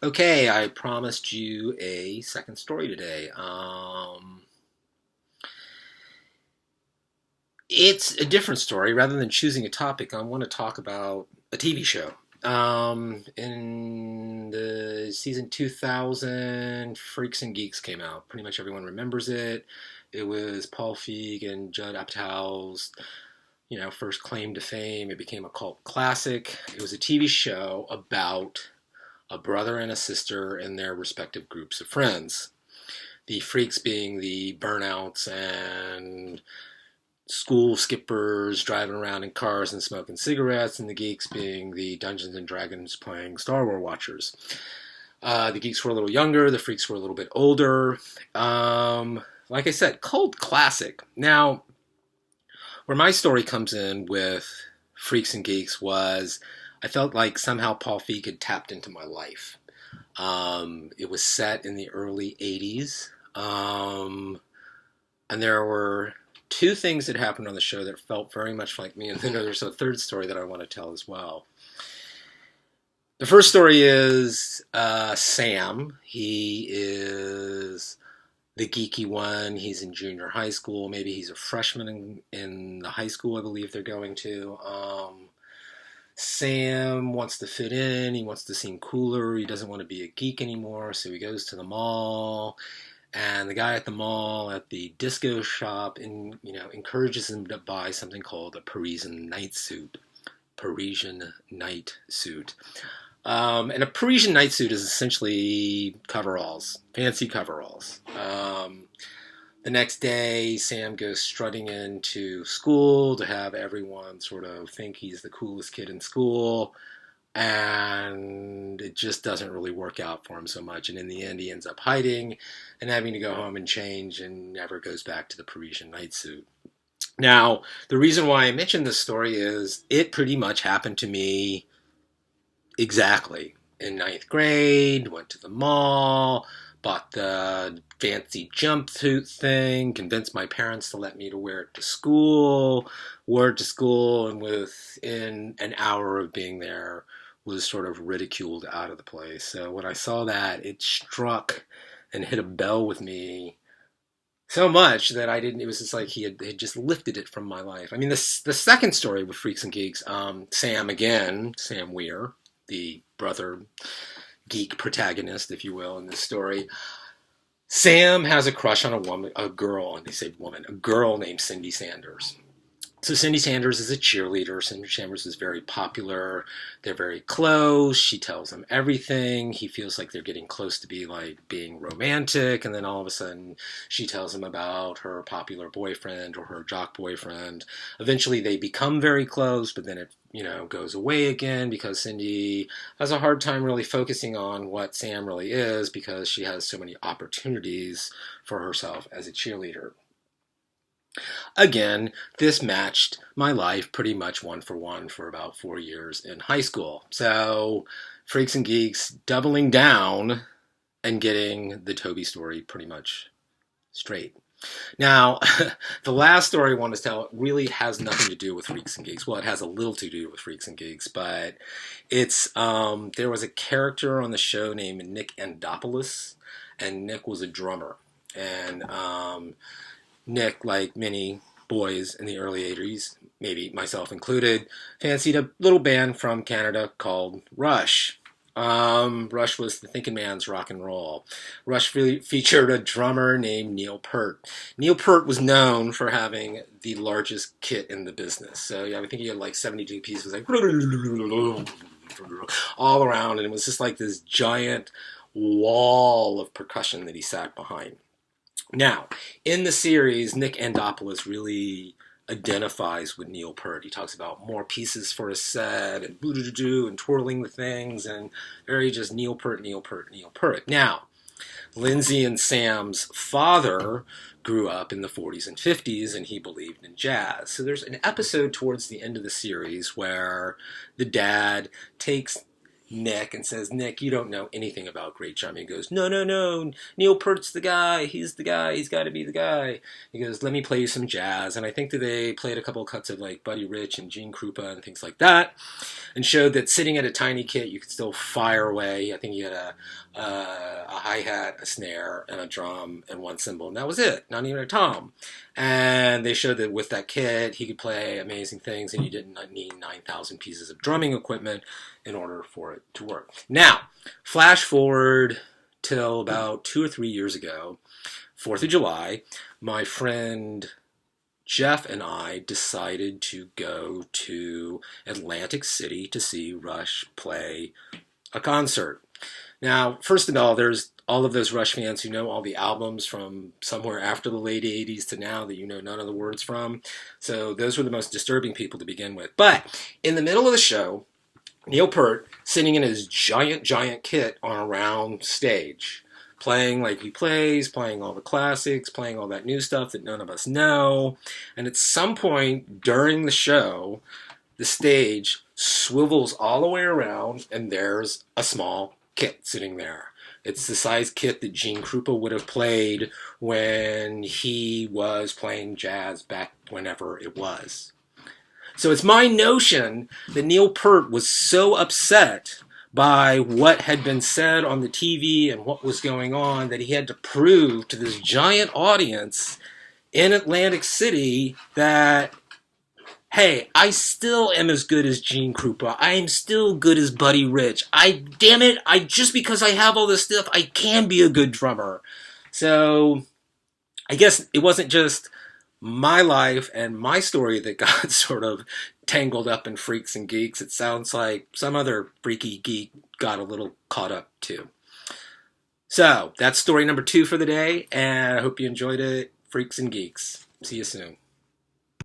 Okay, I promised you a second story today. It's a different story. Rather than choosing a topic, I want to talk about a TV show. In the season 2000, Freaks and Geeks came out. Pretty much everyone remembers it. It was Paul Feig and Judd Apatow's, first claim to fame. It became a cult classic. It was a TV show about a brother and a sister and their respective groups of friends. The freaks being the burnouts and school skippers driving around in cars and smoking cigarettes, and the geeks being the Dungeons and Dragons playing Star Wars watchers. The geeks were a little younger, the freaks were a little bit older. Like I said, cult classic. Now, where my story comes in with Freaks and Geeks was I felt like somehow Paul Feig had tapped into my life. It was set in the early 80s. And there were two things that happened on the show that felt very much like me. And then there's a third story that I want to tell as well. The first story is Sam. He is the geeky one. He's in junior high school. Maybe he's a freshman in the high school I believe they're going to. Sam wants to fit in. He wants to seem cooler. He doesn't want to be a geek anymore. So he goes to the mall. And the guy at the mall, at the disco shop, encourages him to buy something called a Parisian night suit. Parisian night suit. And a Parisian night suit is essentially coveralls, fancy coveralls. The next day, Sam goes strutting into school to have everyone sort of think he's the coolest kid in school. And it just doesn't really work out for him so much. And in the end, he ends up hiding and having to go home and change and never goes back to the Parisian night suit. Now, the reason why I mentioned this story is it pretty much happened to me exactly. In ninth grade, went to the mall, bought the fancy jumpsuit thing, convinced my parents to let me to wear it to school, wore it to school, and within an hour of being there, was sort of ridiculed out of the place. So when I saw that, it struck and hit a bell with me so much that it was just like he had just lifted it from my life. I mean, the second story with Freaks and Geeks, Sam Weir, the brother geek protagonist, if you will, in this story. Sam has a crush on a girl named Cindy Sanders. So Cindy Sanders is a cheerleader. Cindy Sanders is very popular. They're very close. She tells him everything. He feels like they're getting close to being romantic. And then all of a sudden she tells him about her popular boyfriend or her jock boyfriend. Eventually they become very close, but then it, goes away again because Cindy has a hard time really focusing on what Sam really is because she has so many opportunities for herself as a cheerleader. Again, this matched my life pretty much one for one for about 4 years in high school. So, Freaks and Geeks doubling down and getting the Toby story pretty much straight. Now, the last story I want to tell really has nothing to do with Freaks and Geeks. Well, it has a little to do with Freaks and Geeks, but it's there was a character on the show named Nick Andopoulos, and Nick was a drummer. And Nick, like many boys in the early 80s, maybe myself included, fancied a little band from Canada called Rush. Rush was the thinking man's rock and roll. Rush featured a drummer named Neil Peart. Neil Peart was known for having the largest kit in the business. So yeah, I think he had like 72 pieces, like all around, and it was just like this giant wall of percussion that he sat behind. Now, in the series, Nick Andopoulos really identifies with Neil Peart. He talks about more pieces for a set and boo-doo-doo-doo and twirling the things and very just Neil Peart, Neil Peart, Neil Peart. Now, Lindsay and Sam's father grew up in the 40s and 50s and he believed in jazz. So there's an episode towards the end of the series where the dad takes Nick and says, Nick, you don't know anything about great drumming. He goes, no, no, no. Neil Peart's the guy. He's the guy. He's got to be the guy. He goes, let me play you some jazz. And I think that they played a couple of cuts of like Buddy Rich and Gene Krupa and things like that, and showed that sitting at a tiny kit, you could still fire away. I think you had a hi-hat, a snare, and a drum, and one cymbal. And that was it. Not even a tom. And they showed that with that kit, he could play amazing things, and you didn't need 9,000 pieces of drumming equipment in order for it to work. Now, flash forward till about 2 or 3 years ago, 4th of July, my friend Jeff and I decided to go to Atlantic City to see Rush play a concert. Now, first of all, there's all of those Rush fans who know all the albums from somewhere after the late 80s to now that you know none of the words from. So those were the most disturbing people to begin with. But in the middle of the show, Neil Peart sitting in his giant kit on a round stage, playing like he plays, playing all the classics, playing all that new stuff that none of us know. And at some point during the show, the stage swivels all the way around and there's a small kit sitting there. It's the size kit that Gene Krupa would have played when he was playing jazz back whenever it was. So it's my notion that Neil Peart was so upset by what had been said on the TV and what was going on that he had to prove to this giant audience in Atlantic City that, hey, I still am as good as Gene Krupa. I am still good as Buddy Rich. Damn it, just because I have all this stuff, I can be a good drummer. So I guess it wasn't just my life and my story that got sort of tangled up in Freaks and Geeks. It sounds like some other freaky geek got a little caught up too. So that's story number 2 for the day, and I hope you enjoyed it. Freaks and Geeks. See you soon.